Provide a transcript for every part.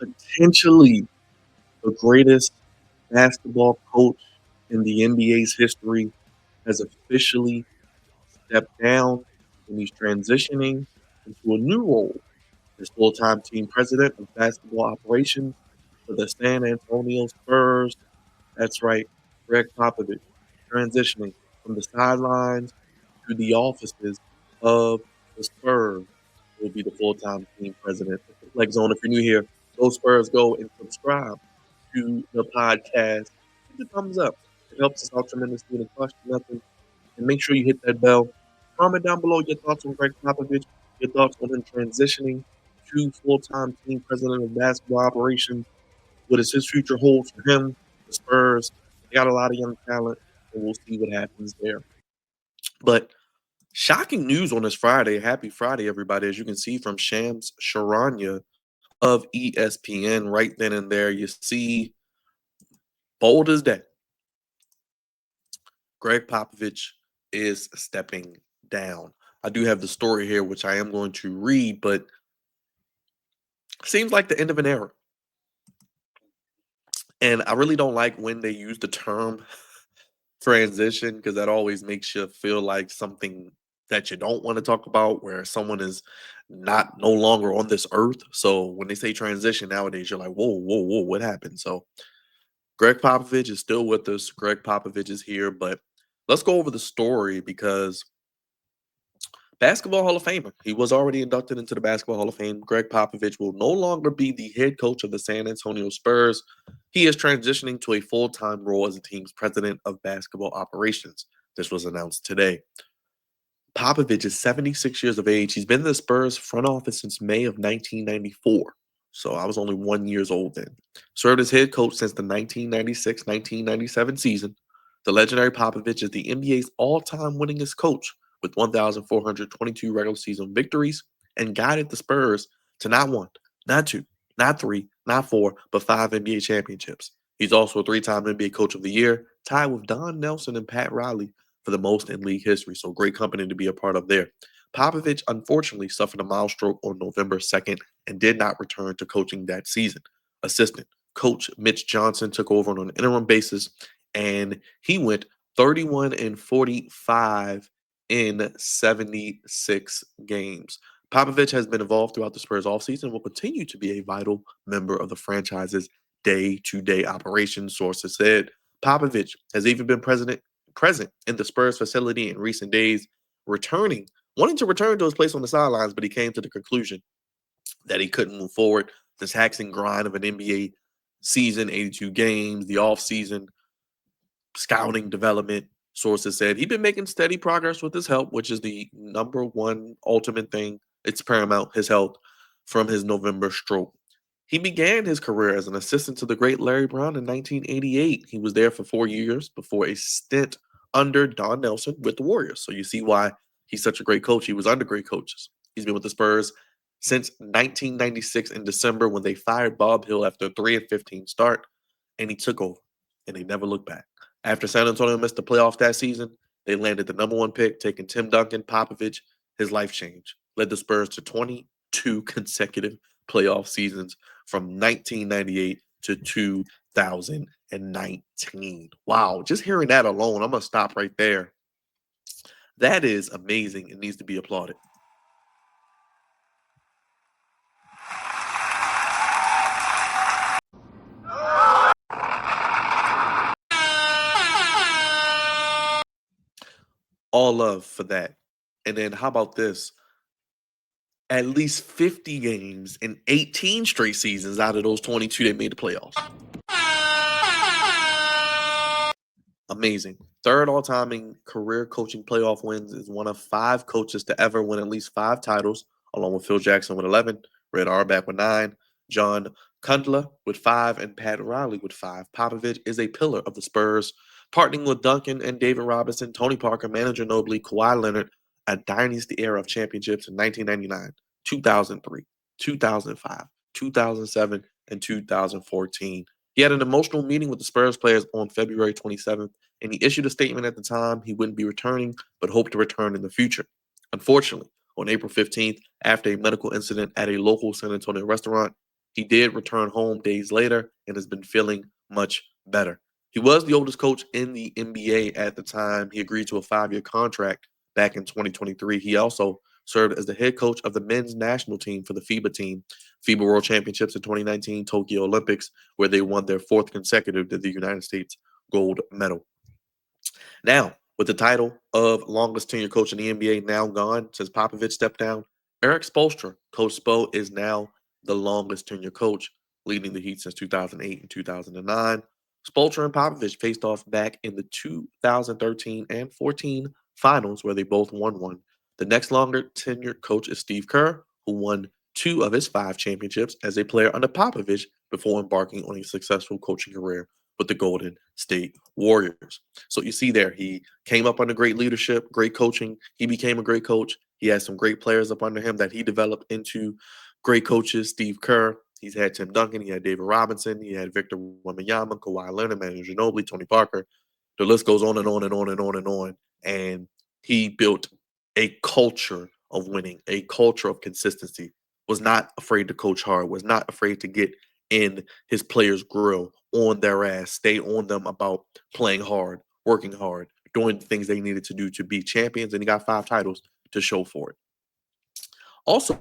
potentially the greatest basketball coach in the NBA's history, has officially stepped down and he's transitioning into a new role as full-time team president of basketball operations for the San Antonio Spurs. That's right, Gregg Popovich transitioning from the sidelines to the offices of the Spurs will be the full-time team president. The Flex Zone, if you're new here, go Spurs, go and subscribe to the podcast. Hit the thumbs up. It helps us out tremendously and it costs you nothing. And make sure you hit that bell. Comment down below your thoughts on Gregg Popovich, your thoughts on him transitioning to full-time team president of basketball operations. What does his future hold for him, the Spurs? They got a lot of young talent, and we'll see what happens there. But shocking news on this Friday. Happy Friday, everybody. As you can see from Shams Charania of ESPN, right then and there, you see bold as day. Gregg Popovich is stepping down. I do have the story here, which I am going to read, but seems like the end of an era. And I really don't like when they use the term transition because that always makes you feel like something that you don't want to talk about, where someone is not no longer on this earth. So when they say transition nowadays, you're like, whoa, whoa, whoa, what happened? So Gregg Popovich is still with us. Gregg Popovich is here, but let's go over the story because Basketball Hall of Famer. He was already inducted into the Basketball Hall of Fame. Gregg Popovich will no longer be the head coach of the San Antonio Spurs. He is transitioning to a full-time role as the team's president of basketball operations. This was announced today. Popovich is 76 years of age. He's been in the Spurs front office since May of 1994. So I was only 1 year old then. Served as head coach since the 1996-1997 season. The legendary Popovich is the NBA's all-time winningest coach with 1,422 regular season victories and guided the Spurs to not one, not two, not three, not four, but 5 NBA championships. He's also a three-time NBA Coach of the Year, tied with Don Nelson and Pat Riley for the most in league history. So great company to be a part of there. Popovich unfortunately suffered a mild stroke on November 2nd and did not return to coaching that season. Assistant coach Mitch Johnson took over on an interim basis, and he went 31-45 in 76 games. Popovich has been involved throughout the Spurs offseason and will continue to be a vital member of the franchise's day-to-day operations, sources said. Popovich has even been present in the Spurs facility in recent days, wanting to return to his place on the sidelines, but he came to the conclusion that he couldn't move forward. The taxing grind of an NBA season, 82 games, the offseason, scouting development, sources said he'd been making steady progress with his health, which is the number one ultimate thing. It's paramount, his health, from his November stroke. He began his career as an assistant to the great Larry Brown in 1988. He was there for 4 years before a stint under Don Nelson with the Warriors. So you see why he's such a great coach. He was under great coaches. He's been with the Spurs since 1996 in December when they fired Bob Hill after a 3-15 start, and he took over, and they never looked back. After San Antonio missed the playoffs that season, they landed the number one pick, taking Tim Duncan. Popovich. His life changed, led the Spurs to 22 consecutive playoff seasons from 1998 to 2019. Wow, just hearing that alone, I'm going to stop right there. That is amazing. It needs to be applauded. All love for that. And then how about this? At least 50 games in 18 straight seasons out of those 22 that made the playoffs. Amazing. Third all-time in career coaching playoff wins, is one of 5 coaches to ever win at least 5 titles, along with Phil Jackson with 11, Red Auerbach with 9, John Kundla with 5, and Pat Riley with 5. Popovich is a pillar of the Spurs, partnering with Duncan and David Robinson, Tony Parker, manager Ginobili, Kawhi Leonard, a dynasty era of championships in 1999, 2003, 2005, 2007, and 2014. He had an emotional meeting with the Spurs players on February 27th, and he issued a statement at the time he wouldn't be returning, but hoped to return in the future. Unfortunately, on April 15th, after a medical incident at a local San Antonio restaurant, He did return home days later and has been feeling much better. He was the oldest coach in the NBA at the time. He agreed to a 5-year contract back in 2023. He also served as the head coach of the men's national team for the FIBA team, FIBA World Championships in 2019, Tokyo Olympics, where they won their fourth consecutive to the United States gold medal. Now, with the title of longest tenure coach in the NBA now gone since Popovich stepped down, Eric Spoelstra, Coach Spo, is now the longest tenure coach, leading the Heat since 2008 and 2009. Spoelstra and Popovich faced off back in the 2013 and 14 finals, where they both won one. The next longer tenured coach is Steve Kerr, who won 2 of his 5 championships as a player under Popovich before embarking on a successful coaching career with the Golden State Warriors. So you see there, he came up under great leadership, great coaching. He became a great coach. He had some great players up under him that he developed into great coaches. Steve Kerr, he's had Tim Duncan, he had David Robinson, he had Victor Wembanyama, Kawhi Leonard, Manu Ginobili, Tony Parker. The list goes on and on and on and on and on. And he built a culture of winning, a culture of consistency. Was not afraid to coach hard, was not afraid to get in his players' grill, on their ass, stay on them about playing hard, working hard, doing the things they needed to do to be champions, and he got 5 titles to show for it. Also,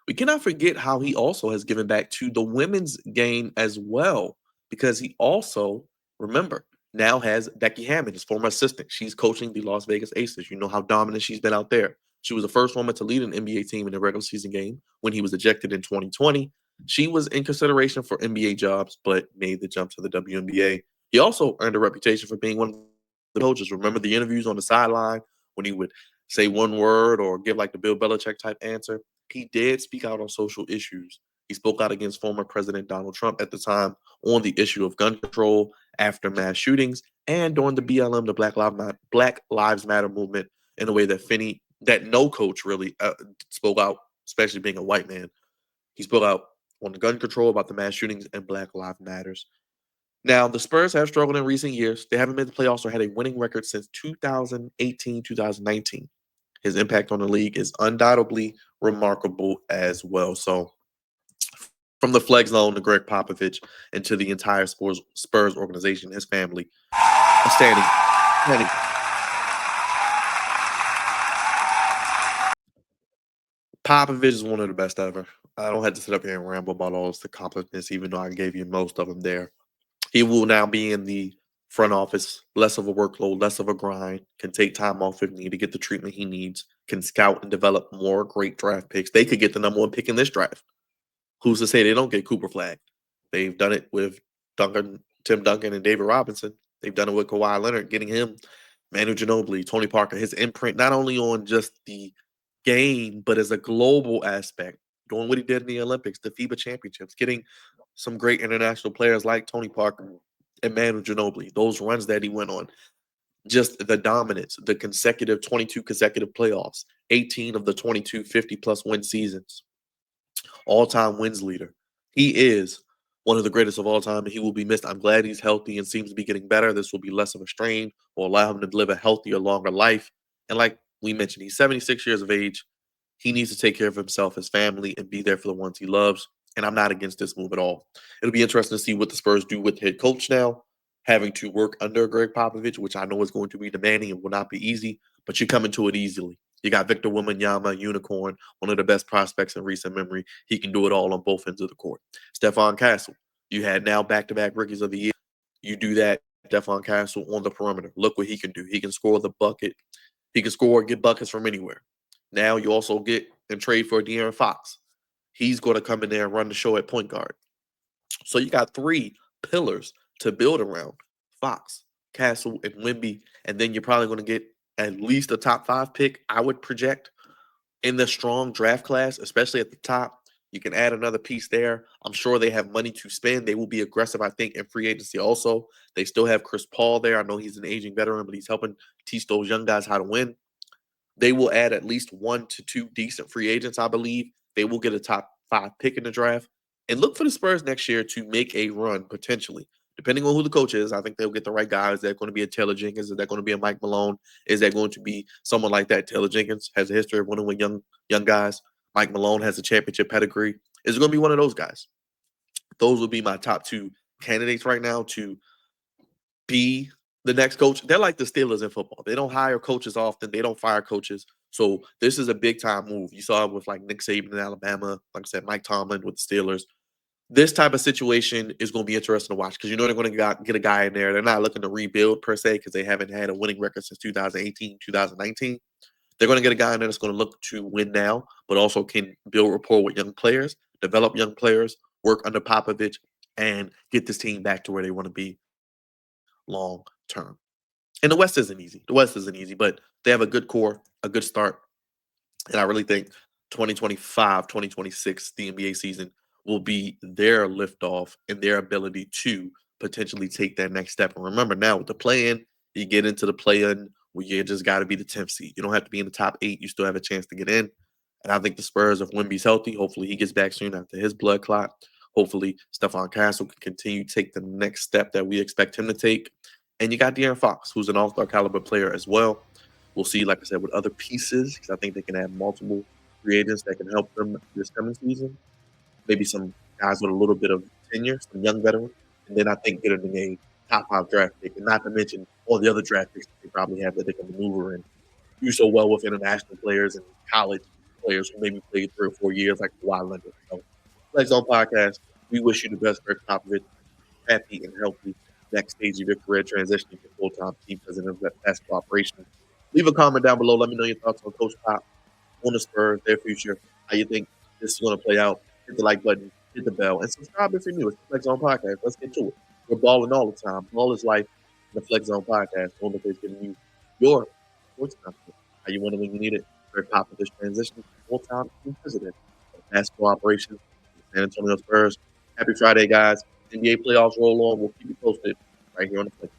we cannot forget how he also has given back to the women's game as well, because he also, remember, now has Becky Hammond, his former assistant. She's coaching the Las Vegas Aces. You know how dominant she's been out there. She was the first woman to lead an NBA team in a regular season game when he was ejected in 2020. She was in consideration for NBA jobs, but made the jump to the WNBA. He also earned a reputation for being one of the coaches. Remember the interviews on the sideline when he would say one word or give like the Bill Belichick type answer? He did speak out on social issues. He spoke out against former President Donald Trump at the time on the issue of gun control after mass shootings and during the BLM, the Black Lives Matter movement, in a way that that no coach really spoke out, especially being a white man. He spoke out on the gun control, about the mass shootings, and Black Lives Matters. Now, the Spurs have struggled in recent years. They haven't made the playoffs or had a winning record since 2018, 2019. His impact on the league is undoubtedly remarkable as well. So, from the flex zone to Gregg Popovich and to the entire Spurs organization, his family, a standing. Popovich is one of the best ever. I don't have to sit up here and ramble about all his accomplishments, even though I gave you most of them there. He will now be in the front office, less of a workload, less of a grind, can take time off if needed, get the treatment he needs, can scout and develop more great draft picks. They could get the #1 pick in this draft. Who's to say they don't get Cooper Flag? They've done it with Tim Duncan, and David Robinson. They've done it with Kawhi Leonard, getting him, Manu Ginobili, Tony Parker, his imprint, not only on just the game, but as a global aspect, doing what he did in the Olympics, the FIBA championships, getting some great international players like Tony Parker and Manu Ginobili, those runs that he went on, just the dominance, the consecutive 22 consecutive playoffs, 18 of the 22 50-plus win seasons, all-time wins leader. He is one of the greatest of all time, and he will be missed. I'm glad he's healthy and seems to be getting better. This will be less of a strain, will allow him to live a healthier, longer life. And like we mentioned, he's 76 years of age. He needs to take care of himself, his family, and be there for the ones he loves. And I'm not against this move at all. It'll be interesting to see what the Spurs do with head coach now, having to work under Gregg Popovich, which I know is going to be demanding and will not be easy, but you come into it easily. You got Victor Wembanyama, unicorn, one of the best prospects in recent memory. He can do it all on both ends of the court. Stephon Castle, you had now back-to-back rookies of the year. You do that, Stephon Castle on the perimeter. Look what he can do. He can score the bucket. He can score, get buckets from anywhere. Now you also get and trade for De'Aaron Fox. He's going to come in there and run the show at point guard. So you got 3 pillars to build around: Fox, Castle, and Wemby. And then you're probably going to get at least a top 5 pick, I would project, in the strong draft class, especially at the top. You can add another piece there. I'm sure they have money to spend. They will be aggressive, I think, in free agency also. They still have Chris Paul there. I know he's an aging veteran, but he's helping teach those young guys how to win. They will add at least 1 to 2 decent free agents, I believe. They will get a top 5 pick in the draft. And look for the Spurs next year to make a run, potentially. Depending on who the coach is, I think they'll get the right guys. Is that going to be a Taylor Jenkins? Is that going to be a Mike Malone? Is that going to be someone like that? Taylor Jenkins has a history of winning with young guys. Mike Malone has a championship pedigree. Is it going to be one of those guys? Those would be my top 2 candidates right now to be the next coach. They're like the Steelers in football. They don't hire coaches often. They don't fire coaches. So this is a big time move. You saw it with like Nick Saban in Alabama. Like I said, Mike Tomlin with the Steelers. This type of situation is going to be interesting to watch because you know they're going to get a guy in there. They're not looking to rebuild per se because they haven't had a winning record since 2018, 2019. They're going to get a guy in there that's going to look to win now, but also can build rapport with young players, develop young players, work under Popovich, and get this team back to where they want to be long term. And the West isn't easy. The West isn't easy, but they have a good core, a good start. And I really think 2025, 2026, the NBA season will be their liftoff and their ability to potentially take that next step. And remember now with the play in, you get into the play in where you just got to be the 10th seed. You don't have to be in the top 8. You still have a chance to get in. And I think the Spurs, if Wemby's healthy, hopefully he gets back soon after his blood clot. Hopefully Stephon Castle can continue to take the next step that we expect him to take. And you got De'Aaron Fox, who's an all-star caliber player as well. We'll see, like I said, with other pieces, because I think they can have multiple free agents that can help them this coming season. Maybe some guys with a little bit of tenure, some young veterans, and then I think getting a top 5 draft pick, and not to mention all the other draft picks that they probably have that they can maneuver and do so well with international players and college players who maybe played 3 or 4 years, like Kawhi Leonard. So, Flex Zone Podcast, we wish you the best, Greg Popovich, happy and healthy next stage of your career transitioning to full-time team president of basketball operations. Leave a comment down below. Let me know your thoughts on Coach Pop, on the Spurs, their future, how you think this is going to play out. Hit the like button, hit the bell, and subscribe if you're new. It's the Flex Zone Podcast. Let's get to it. We're balling all the time. Ball is life. The Flex Zone Podcast, one that is giving you your sports content, how you want it when you need it. Very popular this transition to full-time team president of basketball operations, San Antonio Spurs. Happy Friday, guys. NBA playoffs roll on. We'll keep you posted right here on the Flex.